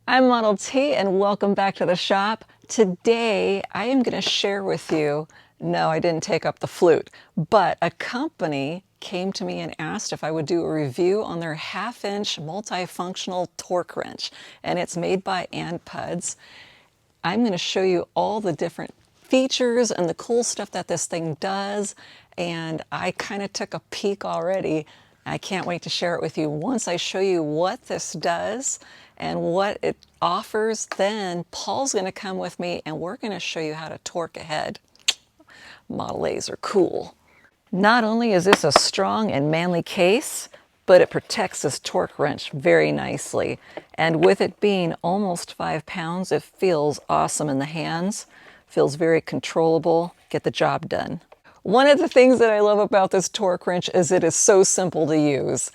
I'm Model T and welcome back to the shop. Today I am going to share with you, no, I didn't take up the flute, but a company came to me and asked if I would do a review on their 1/2-inch multifunctional torque wrench, and it's made by ANPUDS. I'm going to show you all the different features and the cool stuff that this thing does, and I kind of took a peek already. I can't wait to share it with you. Once I show you what this does and what it offers, then Paul's going to come with me and we're going to show you how to torque ahead. Model A's are cool. Not only is this a strong and manly case, but it protects this torque wrench very nicely. And with it being almost 5 pounds, it feels awesome in the hands, feels very controllable, get the job done. One of the things that I love about this torque wrench is it is so simple to use.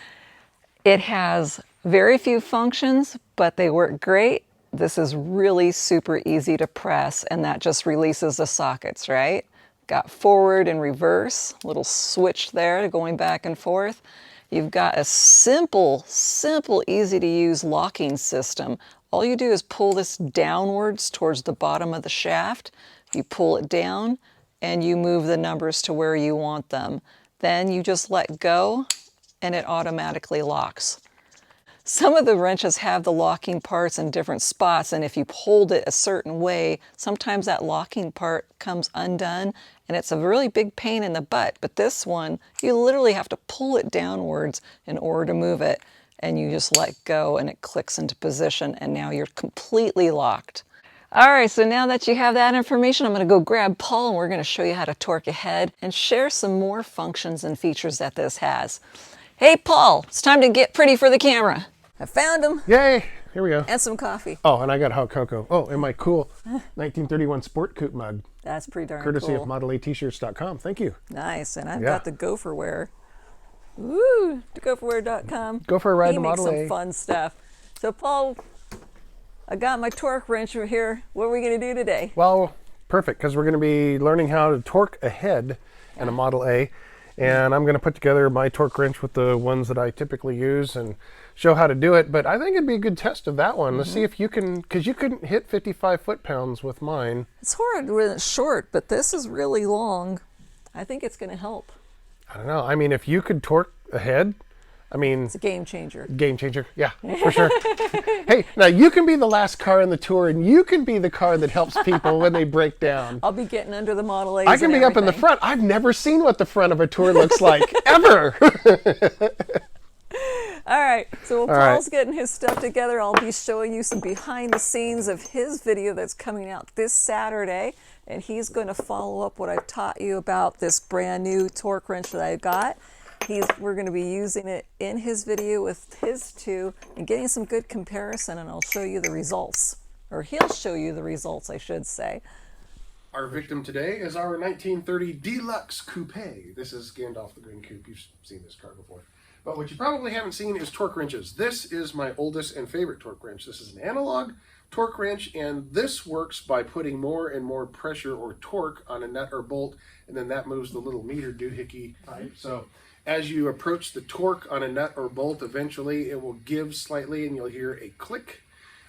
It has very few functions, but they work great. This is really super easy to press, and that just releases the sockets, right? Got forward and reverse, little switch there to going back and forth. You've got a simple, easy to use locking system. All you do is pull this downwards towards the bottom of the shaft. You pull it down and you move the numbers to where you want them. Then you just let go and it automatically locks. Some of the wrenches have the locking parts in different spots, and if you hold it a certain way, sometimes that locking part comes undone and it's a really big pain in the butt. But this one, you literally have to pull it downwards in order to move it, and you just let go and it clicks into position, and now you're completely locked. All right, so now that you have that information, I'm going to go grab Paul and we're going to show you how to torque ahead and share some more functions and features that this has. Hey Paul, it's time to get pretty for the camera. I found him. Yay! Here we go. And some coffee. Oh, and I got hot cocoa. Oh, and my cool 1931 Sport Coupe mug. That's pretty darn courtesy cool. of modelatshirts.com. Thank you. Nice, and I've got the gopherware. Woo! The gopherware.com. Go for a ride He to makes Model some A. fun stuff. So Paul, I got my torque wrench over here. What are we going to do today? Well, perfect, because we're going to be learning how to torque ahead in a Model A. And I'm going to put together my torque wrench with the ones that I typically use and show how to do it. But I think it'd be a good test of that one. Let's see if you can, because you couldn't hit 55 foot-pounds with mine. It's hard when it's short, but this is really long. I think it's going to help. I don't know. I mean, if you could torque ahead, I mean... It's a game changer. Game changer, yeah, for sure. Hey, now you can be the last car on the tour, and you can be the car that helps people when they break down. I'll be getting under the Model A's. I can be up in the front. I've never seen what the front of a tour looks like, ever. All right, so while Paul's getting his stuff together, I'll be showing you some behind the scenes of his video that's coming out this Saturday, and he's going to follow up what I've taught you about this brand new torque wrench that I got. We're going to be using it in his video with his two and getting some good comparison, and I'll show you the results. Or he'll show you the results, I should say. Our victim today is our 1930 Deluxe Coupe. This is Gandalf the Green Coupe. You've seen this car before. But what you probably haven't seen is torque wrenches. This is my oldest and favorite torque wrench. This is an analog torque wrench, and this works by putting more and more pressure or torque on a nut or bolt, and then that moves the little meter doohickey pipe. So as you approach the torque on a nut or bolt, eventually it will give slightly and you'll hear a click.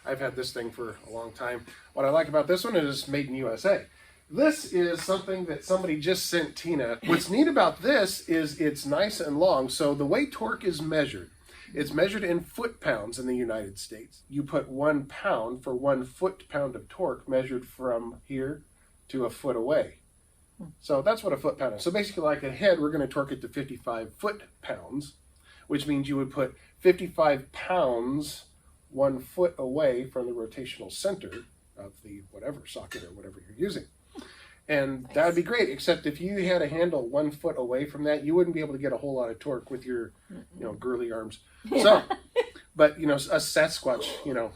I've had this thing for a long time. What I like about this one is it's made in USA. This is something that somebody just sent Tina. What's neat about this is it's nice and long. So the way torque is measured, it's measured in foot-pounds in the United States. You put 1 pound for 1 foot-pound of torque measured from here to a foot away. So that's what a foot-pound is. So basically, like ahead, we're going to torque it to 55 foot-pounds, which means you would put 55 pounds 1 foot away from the rotational center of the whatever socket or whatever you're using. And that would be great, except if you had a handle 1 foot away from that, you wouldn't be able to get a whole lot of torque with your, girly arms. So, but, us Sasquatch,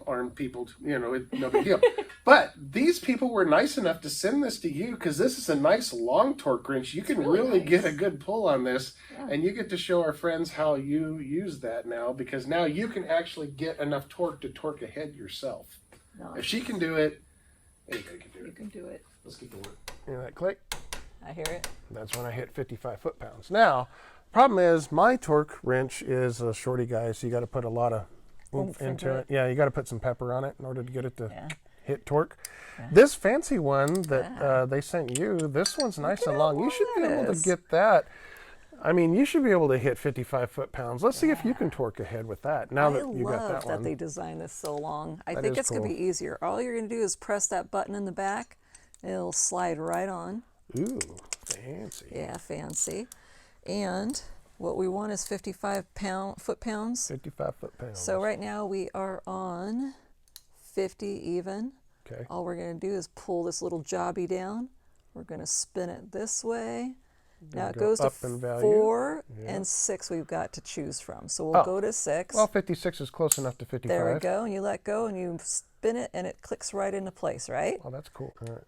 armed people, no big deal. But these people were nice enough to send this to you because this is a nice long torque wrench. You can really get a good pull on this, and you get to show our friends how you use that now, because now you can actually get enough torque to torque ahead yourself. Nice. If she can do it, anybody can do it. You can do it. Let's get to work. Hear that click? I hear it. That's when I hit 55 foot-pounds. Now, problem is my torque wrench is a shorty guy, so you got to put a lot of oomph into it. Yeah, you got to put some pepper on it in order to get it to hit torque. Yeah. This fancy one that they sent you, this one's nice and long. You should be able to get that. I mean, you should be able to hit 55 foot-pounds. Let's see if you can torque ahead with that. Now that you got that one. I love that they designed this so long. I That think is it's going to be easier. All you're going to do is press that button in the back. It'll slide right on. Ooh, fancy. Yeah, fancy. And what we want is 55 foot-pounds. 55 foot-pounds. So right now we are on 50 even. Okay. All we're going to do is pull this little jobby down. We're going to spin it this way. Now it goes to 4 and 6 we've got to choose from. So we'll go to 6. Well, 56 is close enough to 55. There we go. And you let go and you spin it and it clicks right into place, right? Oh, that's cool. All right.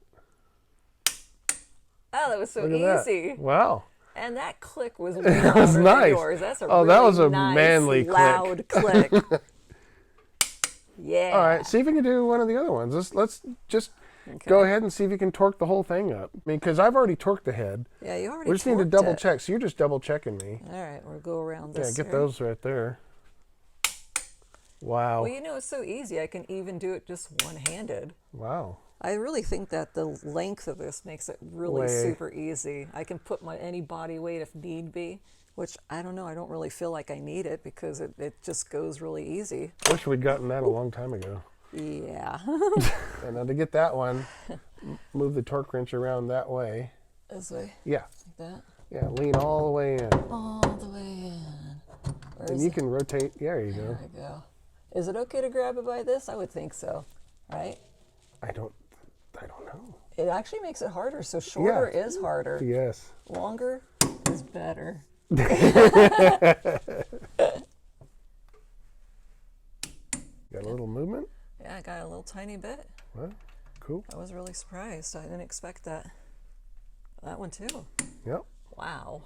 Oh, that was so Look at easy. That. Wow. And that click was That was nice. Yours. That's a that was a manly loud click. Yeah. All right, see if you can do one of the other ones. Let's just go ahead and see if you can torque the whole thing up. I mean, because I've already torqued the head. Yeah, you already. We just need to double check. So you're just double checking me. All right, we'll go around this. Yeah, get those right there. Wow. Well, you know, it's so easy. I can even do it just one-handed. Wow. I really think that the length of this makes it really super easy. I can put any body weight if need be, which I don't know. I don't really feel like I need it because it just goes really easy. Wish we'd gotten that a long time ago. Yeah. And now to get that one, move the torque wrench around that way. This way? Yeah. Like that? Yeah, lean all the way in. All the way in. And you can rotate. There you go. There we go. Is it okay to grab it by this? I would think so, right? I don't know. It actually makes it harder. So shorter is harder. Yes. Longer is better. Got a little movement? Yeah, I got a little tiny bit. Well, cool. I was really surprised. I didn't expect that. That one too. Yep. Wow.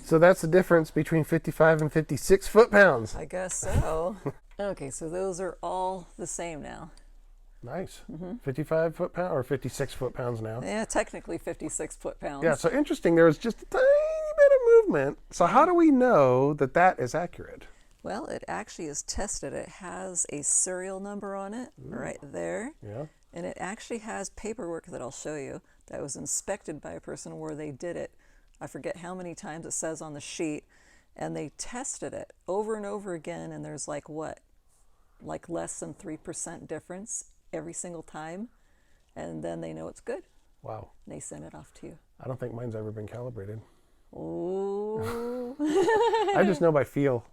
So that's the difference between 55 and 56 foot-pounds. I guess so. Okay, so those are all the same now. Nice. 55 foot-pounds or 56 foot-pounds now. Yeah, technically 56 foot-pounds. Yeah, so interesting. There was just a tiny bit of movement. So how do we know that that is accurate? Well, it actually is tested. It has a serial number on it right there. Yeah. And it actually has paperwork that I'll show you that was inspected by a person where they did it. I forget how many times it says on the sheet. And they tested it over and over again. And there's like what? Like less than 3% difference every single time. And then they know it's good. Wow. And they send it off to you. I don't think mine's ever been calibrated. Ooh. I just know by feel.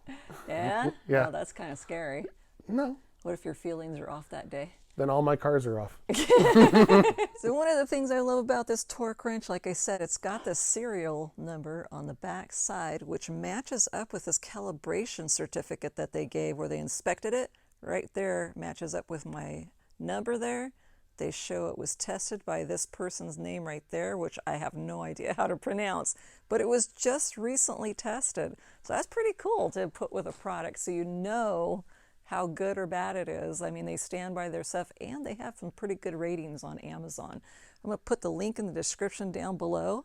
Yeah? Yeah. Oh, that's kind of scary. No. What if your feelings are off that day? Then all my cars are off. So one of the things I love about this torque wrench, like I said, it's got the serial number on the back side, which matches up with this calibration certificate that they gave where they inspected it. Right there matches up with my number there. They show it was tested by this person's name right there, which I have no idea how to pronounce, but it was just recently tested. So that's pretty cool to put with a product so you know how good or bad it is. I mean, they stand by their stuff and they have some pretty good ratings on Amazon. I'm going to put the link in the description down below,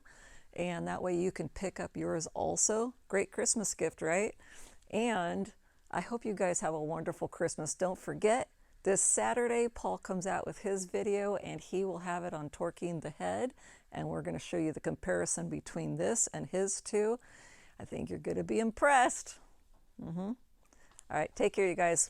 and that way you can pick up yours also. Great Christmas gift, right? And I hope you guys have a wonderful Christmas. Don't forget, this Saturday, Paul comes out with his video and he will have it on torquing the head. And we're going to show you the comparison between this and his too. I think you're going to be impressed. All right, take care, you guys.